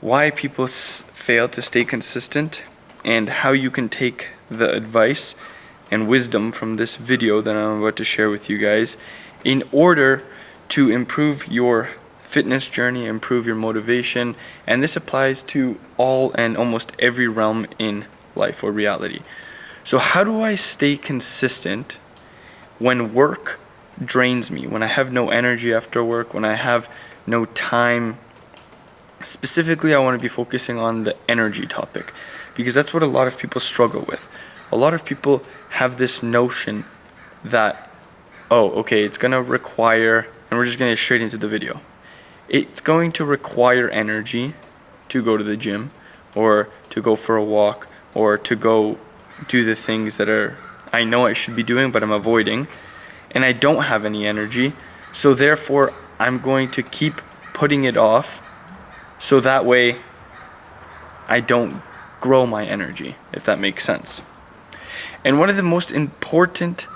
why people fail to stay consistent, and how you can take the advice and wisdom from this video that I'm about to share with you guys in order to improve your fitness journey, improve your motivation. And this applies to all and almost every realm in life or reality. So how do I stay consistent when work drains me, when I have no energy after work, when I have no time? Specifically, I want to be focusing on the energy topic because that's what a lot of people struggle with. A lot of people have this notion that, oh, okay, it's going to require, and we're just going to get straight into the video. It's going to require energy to go to the gym or to go for a walk or to go do the things that I know I should be doing, but I'm avoiding, and I don't have any energy. So therefore, I'm going to keep putting it off so that way I don't grow my energy, if that makes sense. And one of the most important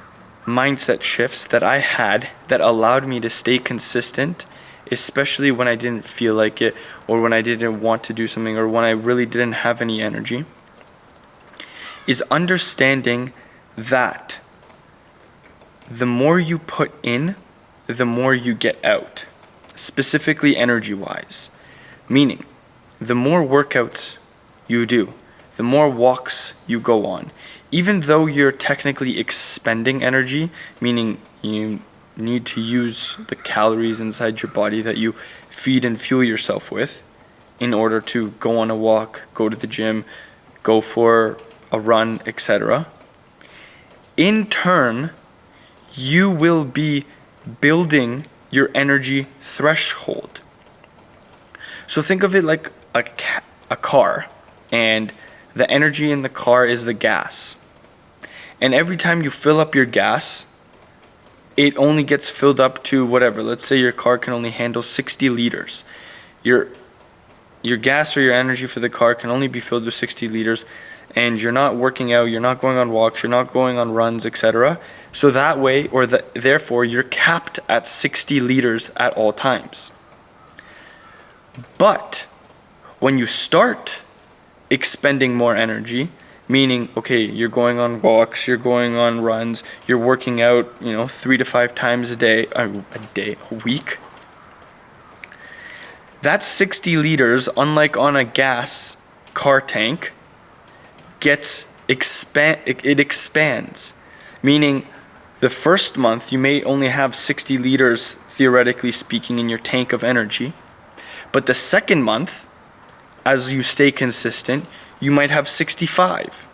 mindset shifts that I had that allowed me to stay consistent, especially when I didn't feel like it or when I didn't want to do something or when I really didn't have any energy, is understanding that the more you put in, the more you get out, specifically energy-wise. Meaning, the more workouts you do, the more walks you go on, even though you're technically expending energy, meaning you need to use the calories inside your body that you feed and fuel yourself with in order to go on a walk, go to the gym, go for a run, etc. In turn, you will be building your energy threshold. So think of it like a car, and the energy in the car is the gas. And every time you fill up your gas, it only gets filled up to whatever. Let's say your car can only handle 60 liters. Your gas or your energy for the car can only be filled with 60 liters, and you're not working out, you're not going on walks, you're not going on runs, etc. So that way, therefore, you're capped at 60 liters at all times. But when you start expending more energy, meaning, okay, you're going on walks, you're going on runs, you're working out, 3 to 5 times a week, that 60 liters, unlike on a gas car tank, it expands. Meaning, the first month you may only have 60 liters, theoretically speaking, in your tank of energy. But the second month, as you stay consistent, you might have 65.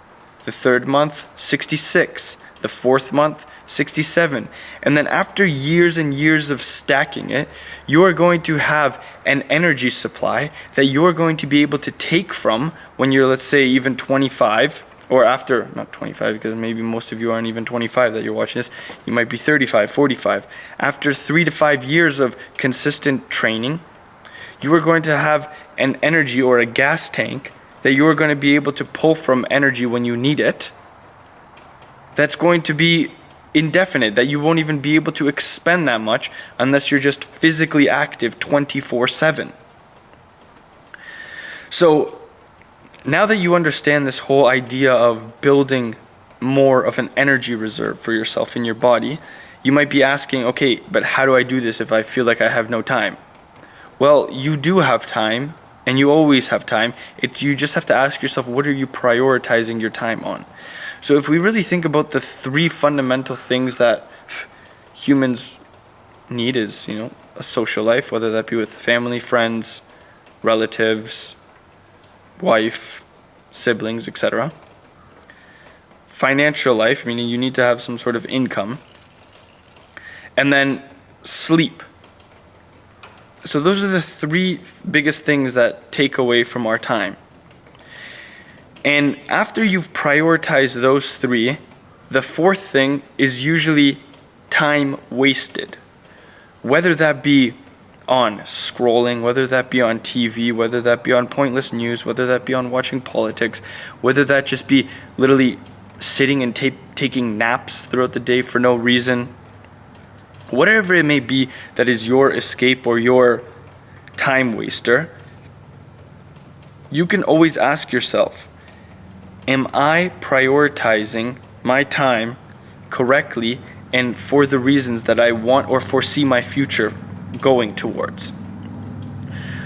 The third month, 66. The fourth month, 67. And then after years and years of stacking it, you are going to have an energy supply that you are going to be able to take from when you're, let's say, even 25, or after, not 25, because maybe most of you aren't even 25 that you're watching this, you might be 35, 45. After 3 to 5 years of consistent training, you are going to have an energy or a gas tank that you are going to be able to pull from energy when you need it. That's going to be indefinite, that you won't even be able to expend that much unless you're just physically active 24/7. So now that you understand this whole idea of building more of an energy reserve for yourself in your body, you might be asking, okay, but how do I do this if I feel like I have no time? Well, you do have time, and you always have time. You just have to ask yourself, what are you prioritizing your time on? So if we really think about the 3 fundamental things that humans need is, a social life, whether that be with family, friends, relatives, wife, siblings, etc. Financial life, meaning you need to have some sort of income. And then sleep. So those are the 3 biggest things that take away from our time. And after you've prioritized those 3, the 4th thing is usually time wasted. Whether that be on scrolling, whether that be on TV, whether that be on pointless news, whether that be on watching politics, whether that just be literally sitting and taking naps throughout the day for no reason. Whatever it may be that is your escape or your time waster, you can always ask yourself, am I prioritizing my time correctly and for the reasons that I want or foresee my future going towards?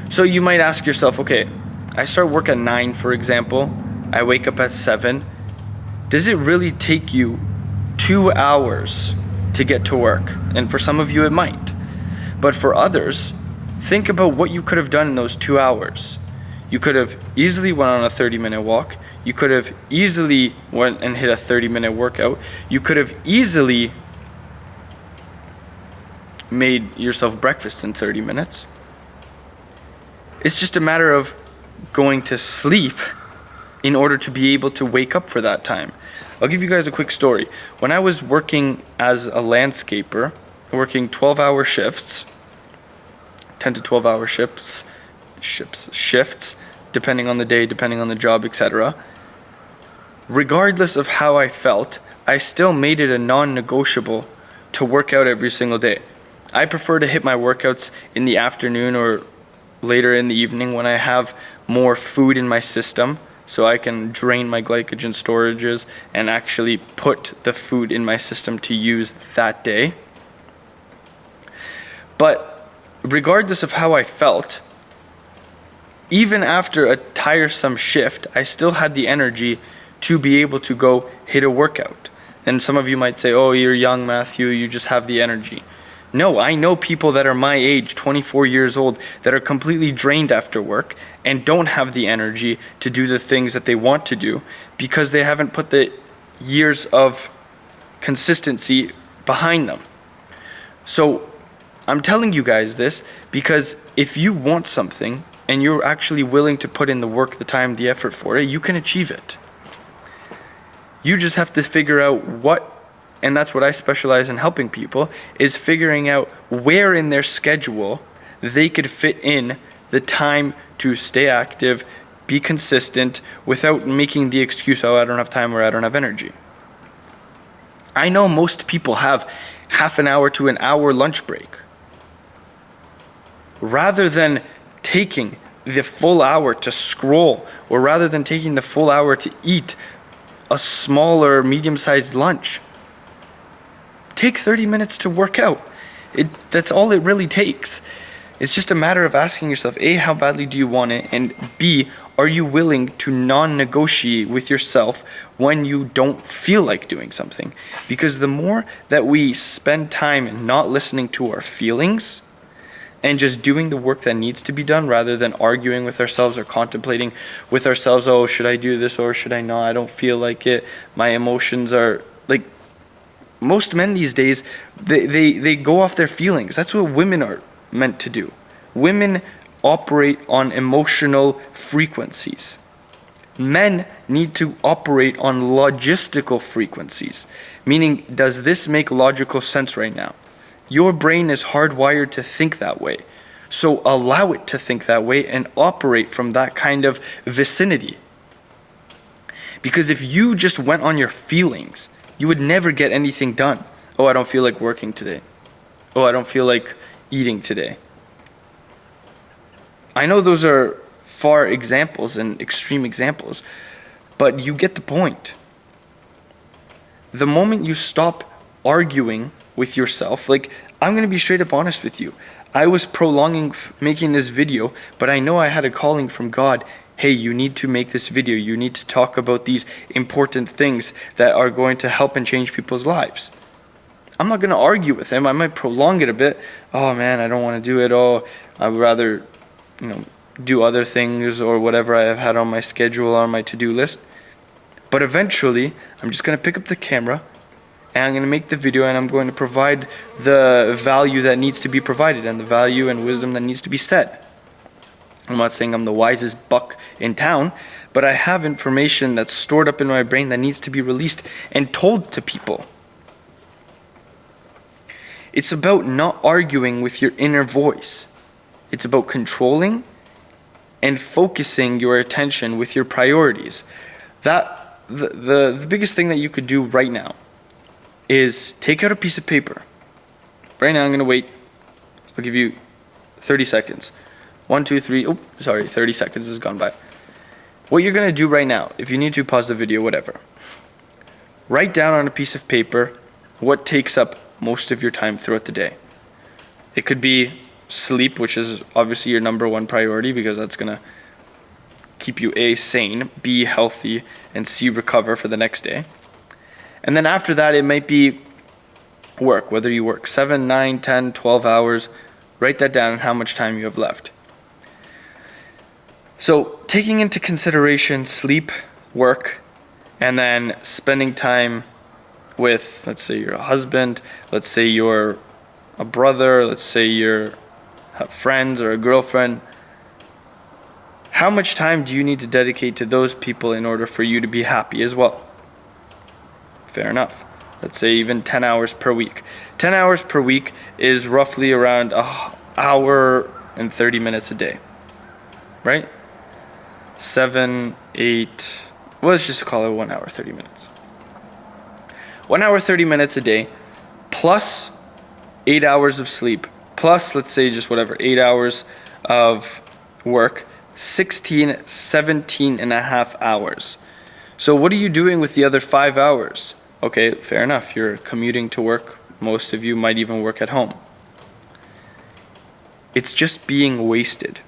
So you might ask yourself, okay, I start work at 9, for example. I wake up at 7. Does it really take you 2 hours to get to work? And for some of you, it might. But for others, think about what you could have done in those 2 hours. You could have easily went on a 30-minute walk. You could have easily went and hit a 30-minute workout. You could have easily made yourself breakfast in 30 minutes. It's just a matter of going to sleep in order to be able to wake up for that time. I'll give you guys a quick story. When I was working as a landscaper, working 12-hour shifts, 10 to 12-hour shifts, depending on the day, depending on the job, etc. Regardless of how I felt, I still made it a non-negotiable to work out every single day. I prefer to hit my workouts in the afternoon or later in the evening when I have more food in my system, so I can drain my glycogen storages and actually put the food in my system to use that day. But regardless of how I felt, even after a tiresome shift, I still had the energy to be able to go hit a workout. And some of you might say, oh, you're young, Matthew, you just have the energy. No, I know people that are my age, 24 years old, that are completely drained after work and don't have the energy to do the things that they want to do because they haven't put the years of consistency behind them. So I'm telling you guys this because if you want something and you're actually willing to put in the work, the time, the effort for it, you can achieve it. You just have to figure out what, and that's what I specialize in helping people, is figuring out where in their schedule they could fit in the time to stay active, be consistent, without making the excuse, oh, I don't have time or I don't have energy. I know most people have half an hour to an hour lunch break. Rather than taking the full hour to scroll, or rather than taking the full hour to eat a smaller, medium-sized lunch, take 30 minutes to work out. That's all it really takes. It's just a matter of asking yourself, A, how badly do you want it? And B, are you willing to non-negotiate with yourself when you don't feel like doing something? Because the more that we spend time not listening to our feelings and just doing the work that needs to be done rather than arguing with ourselves or contemplating with ourselves, oh, should I do this or should I not? I don't feel like it. My emotions are like, most men these days, they go off their feelings. That's what women are meant to do. Women operate on emotional frequencies. Men need to operate on logistical frequencies, meaning, does this make logical sense right now? Your brain is hardwired to think that way. So allow it to think that way and operate from that kind of vicinity. Because if you just went on your feelings, you would never get anything done. Oh, I don't feel like working today. Oh, I don't feel like eating today. I know those are far examples and extreme examples, but you get the point. The moment you stop arguing with yourself, like, I'm going to be straight up honest with you. I was prolonging making this video, but I know I had a calling from God. Hey, you need to make this video. You need to talk about these important things that are going to help and change people's lives. I'm not going to argue with him. I might prolong it a bit. Oh man, I don't want to do it. Oh, I would rather, do other things or whatever I have had on my schedule or on my to-do list. But eventually, I'm just going to pick up the camera and I'm going to make the video and I'm going to provide the value that needs to be provided and the value and wisdom that needs to be said. I'm not saying I'm the wisest buck in town, but I have information that's stored up in my brain that needs to be released and told to people. It's about not arguing with your inner voice. It's about controlling and focusing your attention with your priorities. The biggest thing that you could do right now is take out a piece of paper. Right now I'm going to wait. I'll give you 30 seconds. 1, 2, 3. 30 seconds has gone by. what you're going to do right now, if you need to pause the video, whatever, write down on a piece of paper what takes up most of your time throughout the day. It could be sleep, which is obviously your number one priority because that's going to keep you A, sane, B, healthy, and C, recover for the next day. And then after that, it might be work, whether you work 7, 9, 10, 12 hours. Write that down and how much time you have left. So taking into consideration sleep, work, and then spending time with, let's say you're a husband, let's say you're a brother, let's say you have friends or a girlfriend, how much time do you need to dedicate to those people in order for you to be happy as well? Fair enough. Let's say even 10 hours per week. 10 hours per week is roughly around an hour and 30 minutes a day, right? 7, 8, well, let's just call it 1 hour, 30 minutes. 1 hour, 30 minutes a day, plus 8 hours of sleep, plus, let's say just whatever, 8 hours of work, 16, 17 and a half hours. So what are you doing with the other 5 hours? Okay, fair enough. You're commuting to work. Most of you might even work at home. It's just being wasted.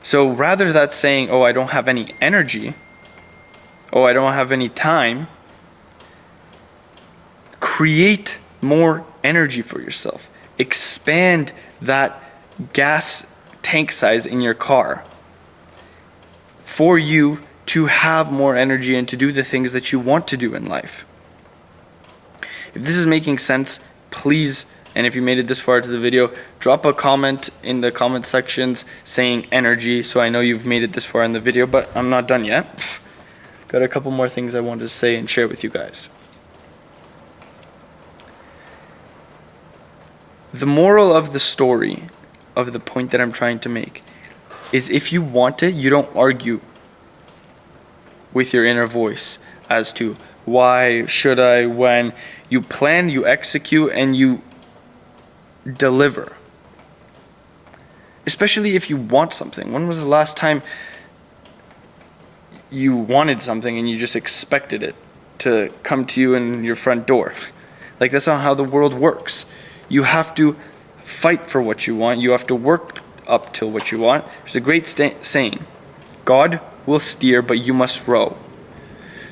So rather than saying, oh, I don't have any energy, oh, I don't have any time, create more energy for yourself. Expand that gas tank size in your car for you to have more energy and to do the things that you want to do in life. If this is making sense, please, and if you made it this far to the video, drop a comment in the comment sections saying energy so I know you've made it this far in the video, but I'm not done yet. Got a couple more things I wanted to say and share with you guys. The moral of the story, of the point that I'm trying to make, is if you want it, you don't argue with your inner voice as to why, should I, when. You plan, you execute, and you deliver. Especially if you want something. When was the last time you wanted something and you just expected it to come to you in your front door? Like, that's not how the world works. You have to fight for what you want. You have to work up till what you want. There's a great saying, God will steer, but you must row.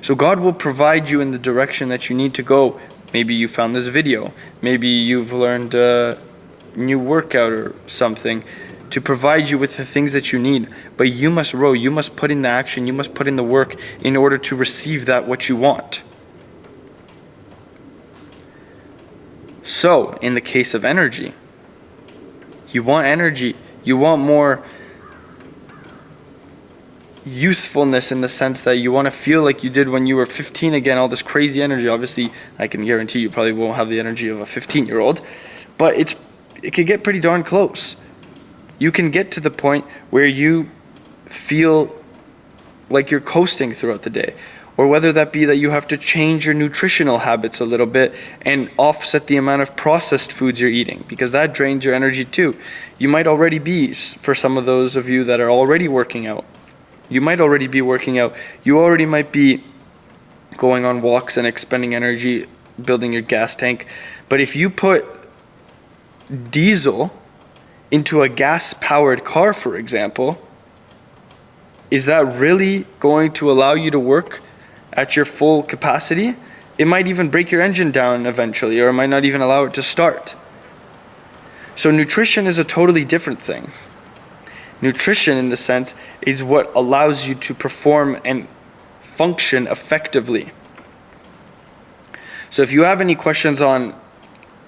So God will provide you in the direction that you need to go. Maybe you found this video. Maybe you've learned a new workout or something to provide you with the things that you need. But you must row. You must put in the action. You must put in the work in order to receive that what you want. So, in the case of energy, you want energy. You want more youthfulness in the sense that you want to feel like you did when you were 15 again, all this crazy energy. Obviously, I can guarantee you probably won't have the energy of a 15-year-old, but it can get pretty darn close. You can get to the point where you feel like you're coasting throughout the day, or whether that be that you have to change your nutritional habits a little bit and offset the amount of processed foods you're eating, because that drains your energy too. You might already be, for some of those of you that are already working out, you might already be working out. You already might be going on walks and expending energy, building your gas tank. But if you put diesel into a gas-powered car, for example, is that really going to allow you to work at your full capacity? It might even break your engine down eventually, or it might not even allow it to start. So nutrition is a totally different thing. Nutrition, in the sense, is what allows you to perform and function effectively. So if you have any questions on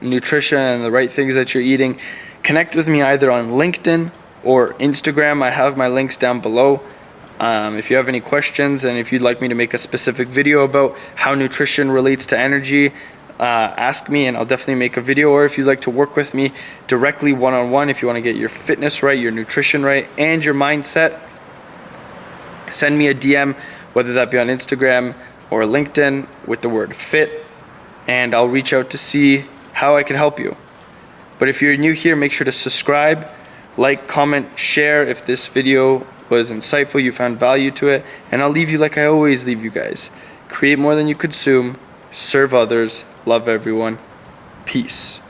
nutrition and the right things that you're eating, connect with me either on LinkedIn or Instagram. I have my links down below. If you have any questions and if you'd like me to make a specific video about how nutrition relates to energy, ask me and I'll definitely make a video. Or if you'd like to work with me directly one-on-one, if you want to get your fitness right, your nutrition right, and your mindset, send me a DM, whether that be on Instagram or LinkedIn with the word fit, and I'll reach out to see how I can help you. But if you're new here, make sure to subscribe, like, comment, share if this video was insightful, you found value to it, and I'll leave you like I always leave you guys. Create more than you consume, serve others, love everyone. Peace.